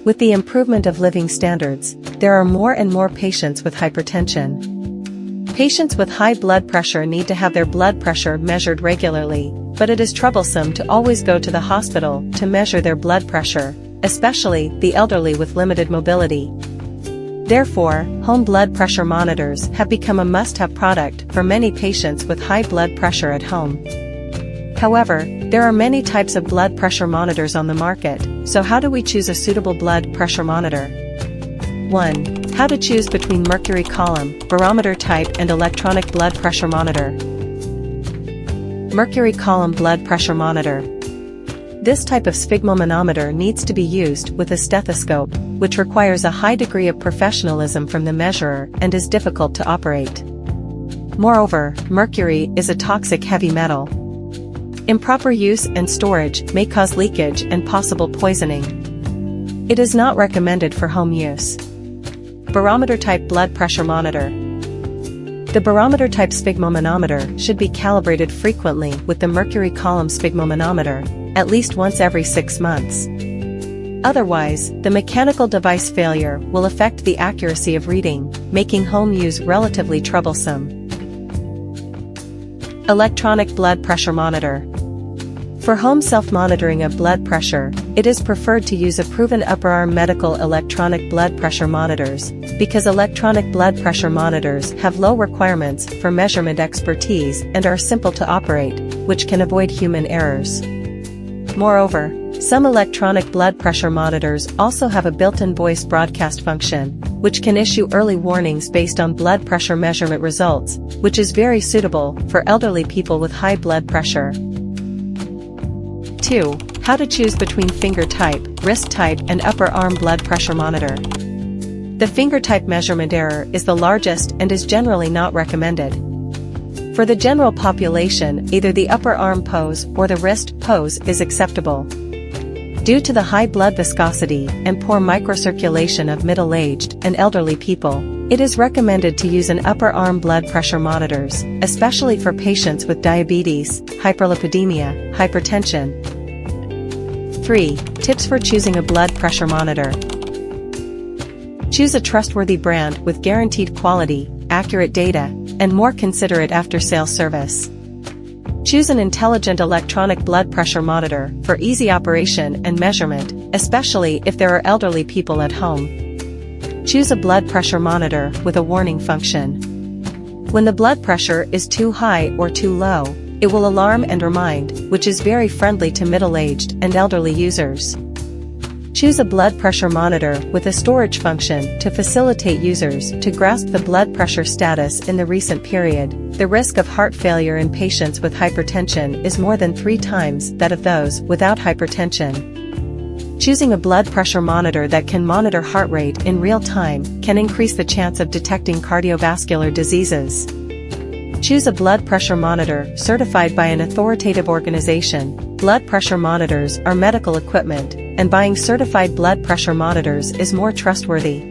With the improvement of living standards, there are more and more patients with hypertension. Patients with high blood pressure need to have their blood pressure measured regularly, but it is troublesome to always go to the hospital to measure their blood pressure, especially the elderly with limited mobility. Therefore, home blood pressure monitors have become a must-have product for many patients with high blood pressure at home. However, there are many types of blood pressure monitors on the market, so how do we choose a suitable blood pressure monitor? 1. How to choose between mercury column, barometer type and electronic blood pressure monitor. Mercury column blood pressure monitor. This type of sphygmomanometer needs to be used with a stethoscope, which requires a high degree of professionalism from the measurer and is difficult to operate. Moreover, mercury is a toxic heavy metal. Improper use and storage may cause leakage and possible poisoning. It is not recommended for home use. Barometer type blood pressure monitor. The barometer type sphygmomanometer should be calibrated frequently with the mercury column sphygmomanometer, at least once every 6 months. Otherwise, the mechanical device failure will affect the accuracy of reading, making home use relatively troublesome. Electronic blood pressure monitor. For home self-monitoring of blood pressure, it is preferred to use a proven upper-arm medical electronic blood pressure monitors, because electronic blood pressure monitors have low requirements for measurement expertise and are simple to operate, which can avoid human errors. Moreover, some electronic blood pressure monitors also have a built-in voice broadcast function, which can issue early warnings based on blood pressure measurement results, which is very suitable for elderly people with high blood pressure. 2. How to choose between finger type, wrist type and upper arm blood pressure monitor. The finger type measurement error is the largest and is generally not recommended. For the general population, either the upper arm pose or the wrist pose is acceptable. Due to the high blood viscosity and poor microcirculation of middle-aged and elderly people, it is recommended to use an upper arm blood pressure monitors, especially for patients with diabetes, hyperlipidemia, hypertension. 3. Tips for choosing a blood pressure monitor. Choose a trustworthy brand with guaranteed quality, accurate data, and more considerate after-sales service. Choose an intelligent electronic blood pressure monitor for easy operation and measurement, especially if there are elderly people at home. Choose a blood pressure monitor with a warning function. When the blood pressure is too high or too low, it will alarm and remind, which is very friendly to middle-aged and elderly users. Choose a blood pressure monitor with a storage function to facilitate users to grasp the blood pressure status in the recent period. The risk of heart failure in patients with hypertension is more than 3 times that of those without hypertension. Choosing a blood pressure monitor that can monitor heart rate in real time can increase the chance of detecting cardiovascular diseases. Choose a blood pressure monitor certified by an authoritative organization. Blood pressure monitors are medical equipment, and buying certified blood pressure monitors is more trustworthy.